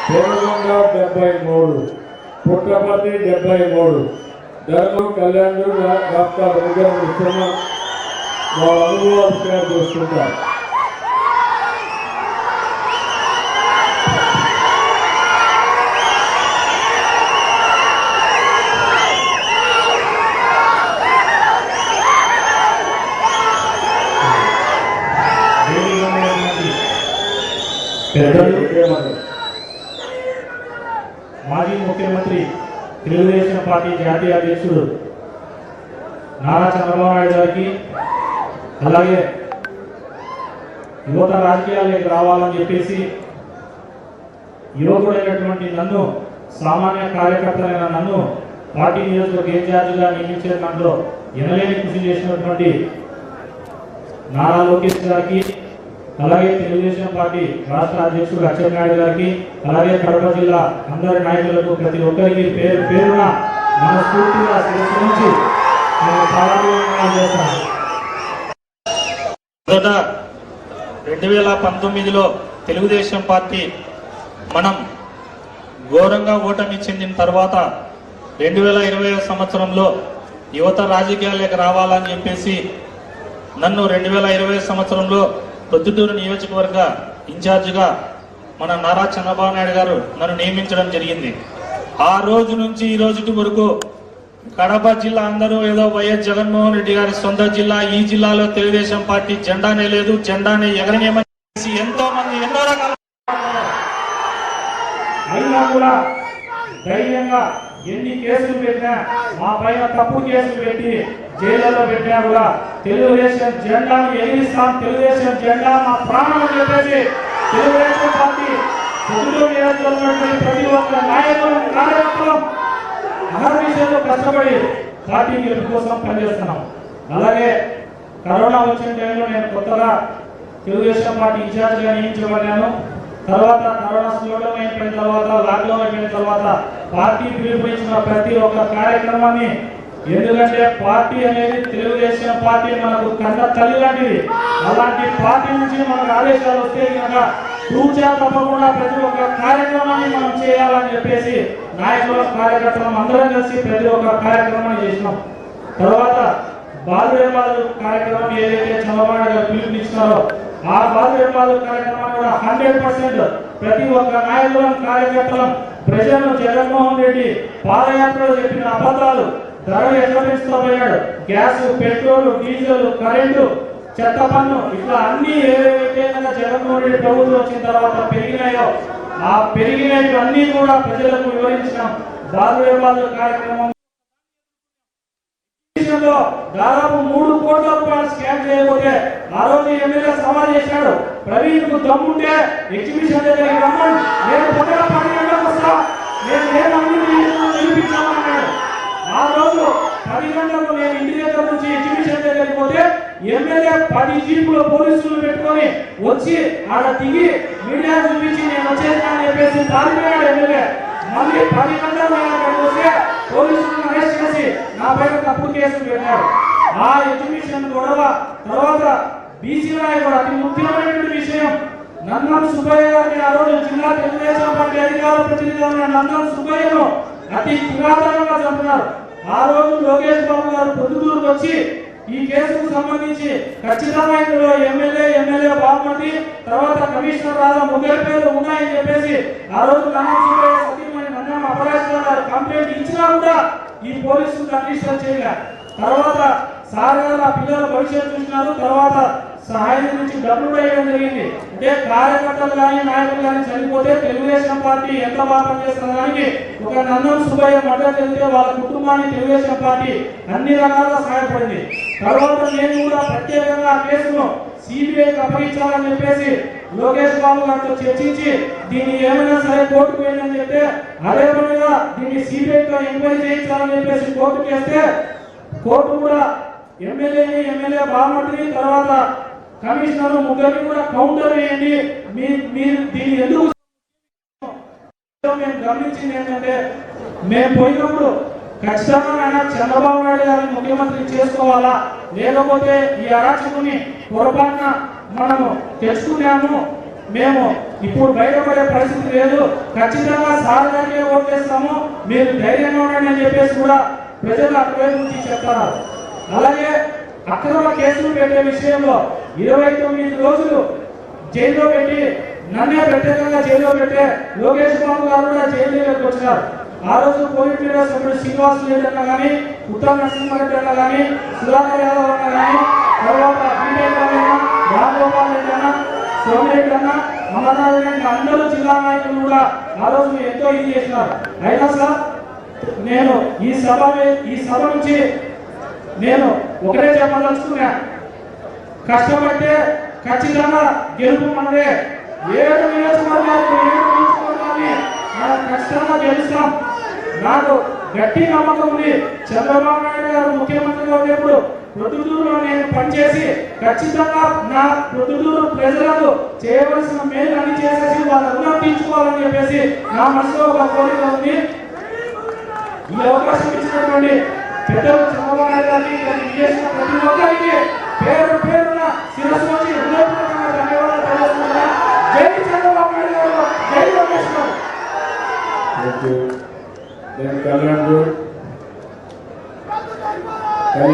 పెనుగొండ 73, పుట్టపర్తి 73, ధర్మం కళ్యాణ్ డాక్టర్ విశ్రమ వాళ్ళ అనుభవాలు షేర్ చేసుకుంటారు. మాజీ ముఖ్యమంత్రి తెలుగుదేశం పార్టీ జాతీయ అధ్యక్షుడు నారా చంద్రబాబు నాయుడు గారికి, అలాగే యువత రాజకీయాలకు రావాలని చెప్పేసి యువకుడైనటువంటి నన్ను, సామాన్య కార్యకర్తలైన నన్ను పార్టీ నియోజకవర్గ ఇన్ఛార్జిగా నియమించే దాంట్లో ఎనలేని కృషి చేసినటువంటి నారా లోకేష్ గారికి, అలాగే తెలుగుదేశం పార్టీ రాష్ట్ర అధ్యక్షుడు అచ్చెన్నాయుడు గారికి, అలాగే కడప జిల్లా అందరి నాయకులకు ప్రతి ఒక్కరికి పేరు పేరున మనస్ఫూర్తిగా శిరస్సు నుంచి చేస్తాను. 2019లో తెలుగుదేశం పార్టీ మనం ఘోరంగా ఓటమి చెందిన తర్వాత 2020 సంవత్సరంలో యువత రాజకీయాలకు రావాలని చెప్పేసి నన్ను 2020 సంవత్సరంలో ప్రొద్దుటూరు నియోజకవర్గ ఇన్ఛార్జిగా మన నారా చంద్రబాబు నాయుడు గారు నన్ను నియమించడం జరిగింది. ఆ రోజు నుంచి ఈ రోజు వరకు కడప జిల్లా అందరూ ఏదో వైఎస్ జగన్మోహన్ రెడ్డి గారి సొంత జిల్లా, ఈ జిల్లాలో తెలుగుదేశం పార్టీ జెండానే లేదు, జెండానే ఎగరనేమని ఎంతో మంది ఎన్నో రకాల అయినా కూడా ధైర్యంగా ఎన్ని కేసులు పెట్టినా, మా పైన తప్పు కేసులు పెట్టి జైల్లో పెట్టినా కూడా తెలుగుదేశం జెండాను ఎగిరిస్తాం, తెలుగుదేశం జెండా మా ప్రాణం అని చెప్పేసి తెలుగుదేశం పార్టీ ప్రతి ఒక్క నాయకులు కార్యకర్తలు అహర్నిశలో కష్టపడి పార్టీ గెలుపు కోసం పనిచేస్తున్నాం. అలాగే కరోనా వచ్చిన టైంలో నేను కొత్తగా తెలుగుదేశం పార్టీ ఇన్ఛార్జిగా నియమించబడ్డాను. తర్వాత కరోనా స్లోడౌన్ అయిపోయిన తర్వాత, లాక్డౌన్ అయిపోయిన తర్వాత పార్టీ పిలుపునిచ్చిన ప్రతి ఒక్క కార్యక్రమాన్ని, ఎందుకంటే పార్టీ అనేది తెలుగుదేశం పార్టీ మనకు కన్న తల్లి లాంటిది. అలాంటి పార్టీ నుంచి మనకు ఆదేశాలు వస్తే కనుక తూచా తప్పకుండా ప్రతి ఒక్క కార్యక్రమాన్ని మనం చేయాలని చెప్పేసి నాయకుల కార్యకర్తలు అందరం కలిసి ప్రతి ఒక్క కార్యక్రమాన్ని చేసినాం. తర్వాత బాలురేపాలు కార్యక్రమం ఏదైతే చంద్రబాబు గారు పిలుపునిచ్చినారో ఆ బాలురేపాలు కార్యక్రమం కూడా 100% ప్రతి ఒక్క నాయకుల కార్యకర్తలం ప్రజలను జగన్మోహన్ రెడ్డి పాదయాత్రలో చెప్పిన అబద్ధాలు, ధరలు ఎట్లా పెంచుతామయ్యాడు, గ్యాస్, పెట్రోల్, డీజిల్, కరెంటు, చెత్త పన్ను, ఇట్లా అన్ని ఏవైతే జగన్మోహన్ రెడ్డి ప్రభుత్వం వచ్చిన తర్వాత పెరిగినాయో ఆ పెరిగినవి అన్ని కూడా ప్రజలకు వివరించినాం. బాలురేపాలు కార్యక్రమం దాదాపు 3 కోట్ల రూపాయలు స్కామ్ చేయకపోతే ఆ రోజు ఎమ్మెల్యే సవాల్ చేశాడు, ప్రవీణ్ కు దమ్ముంటే ఎగ్జిబిషన్ దగ్గరికి రమ్మని, నేను పొద్దున 10 గంటలకు వస్తా, నేను నిరూపించామన్నాడు. ఆ రోజు 10 గంటలకు నేను ఇంటి దగ్గర నుంచి ఎగ్జిబిషన్ దగ్గరికి పోతే ఎమ్మెల్యే 10 జీపులు పోలీసులు పెట్టుకొని వచ్చి ఆడ దిగి మీడియా చూపించి నేను వచ్చేసానని చెప్పేసి పారిపోయాడు ఎమ్మెల్యే. మళ్ళీ 10 గంటలు నేను అక్కడికి వస్తే పోలీసులను అరెస్ట్ చేసి నా పైన తప్పుడు కేసులు పెట్టాడు. ఆ ఎగ్జిబిషన్ గొడవ తర్వాత బీసీ నాయకుడు అతి ముఖ్యమైనటువంటి విషయం, నందం సుబ్బయ్య గారిని ఆ రోజు జిల్లా తెలుగుదేశం పార్టీ అధికార ప్రతినిధిగా నందం సుబ్బయ్యను అతి కిరాతకంగా చంపినారు. ఆ రోజు లోకేష్ బాబు గారు పొద్దుటూరుకు వచ్చి ఈ కేసుకు సంబంధించి ఖచ్చితంగా ఇందులో ఎమ్మెల్యే బాబుమతి, తర్వాత కమిషనర్ రాధా ముగ్గురు పేర్లు ఉన్నాయని చెప్పేసి ఆ రోజు నందం సుబ్బయ్య సతీమణి నందం అపరాజిత గారు కంప్లైంట్ ఇచ్చినా కూడా ఈ పోలీసులు కండిషన్ చేయలే. తర్వాత సార్ గారు ఆ పిల్లల భవిష్యత్తు చూసినారు. తర్వాత సహాయం నుంచి డబ్బులు వేయడం జరిగింది. అంటే కార్యకర్తలు కానీ నాయకులు కానీ చనిపోతే తెలుగుదేశం పార్టీ ఎంత బాగా పనిచేస్తున్న దానికి ఒక నందం సుబ్బయ్య మద్దతు తెలిపితే వాళ్ళ కుటుంబాన్ని తెలుగుదేశం పార్టీ అన్ని రకాలుగా సహాయపడింది. తర్వాత నేను కూడా ప్రత్యేకంగా ఆ కేసును సిబిఐకి అప్పగించాలని చెప్పేసి లోకేష్ బాబు గారితో చర్చించి దీన్ని ఏమైనా సరే కోర్టుకు వెళ్ళని చెప్తే అదే పనిగా దీన్ని సిబిఐతో ఎంక్వైరీ చేయించాలని చెప్పేసి కోర్టుకు వేస్తే కోర్టు కూడా ఎమ్మెల్యే బాబుమతిని తర్వాత కమిషనర్ ముగ్గురిని కూడా కౌంటర్ వేయండి, మీరు దీన్ని ఎందుకు మేము గమనించింది ఏంటంటే మేము పోయినప్పుడు ఖచ్చితంగా చంద్రబాబు నాయుడు గారిని ముఖ్యమంత్రి చేసుకోవాలా, లేకపోతే ఈ అరాచకుని పొరపాటున మనము తెచ్చుకున్నాము, మేము ఇప్పుడు బయటపడే పరిస్థితి లేదు, ఖచ్చితంగా సార్ గారికే ఓటేస్తాము, మీరు ధైర్యంగా ఉండండి అని చెప్పేసి కూడా ప్రజలు అటువైపు నుంచి చెప్తున్నారు. అలాగే అక్రమ కేసులు పెట్టే విషయంలో 29 రోజులు జైల్లో పెట్టి నన్నే ప్రత్యేకంగా జైల్లో పెట్టే లోకేష్ బాబు గారు కూడా జైలులోకి వచ్చినారు. ఆ రోజు కోవిడ్ పీరియడ్ సభ్యుడు శ్రీనివాస్ రెడ్డి అన్న కానీ, ఉత్తమ్ నరసింహారెడ్డి అన్న కానీ, సుధాకర్ యాదవ్ అన్న కానీ, తర్వాత రామగోపాల్ రెడ్డి అన్న, సోమిరెడ్డి అన్న, అమర్నాథ్ రెడ్డి అందరూ జిల్లా నాయకులు కూడా ఆ రోజు ఎంతో ఇది చేసినారు. అయినా సార్ నేను ఈ సభ నుంచి నేను ఒకటే చెప్పదలుచుకున్నా, కష్టపడితే ఖచ్చితంగా గెలుపు మనదే. 7 నియోజకవర్గాలు మనం ఖచ్చితంగా గెలుస్తాం. నాకు గట్టి నమ్మకం ఉంది. చంద్రబాబు నాయుడు గారు ముఖ్యమంత్రిగా ఉన్నప్పుడు ప్రొద్దుటూరులో నేను పనిచేసి ఖచ్చితంగా నా ప్రొద్దుటూరు ప్రజలకు చేయవలసిన మేలు అన్ని చేసేసి వాళ్ళ రుణం తీర్చుకోవాలని చెప్పేసి నా మనసులో ఒక కోరిక ఉంది. ఈ అవకాశం ఇచ్చినటువంటి పెద్దలు చంద్రబాబు నాయుడు గారికి చేసిన ప్రతి ఒక్కరికి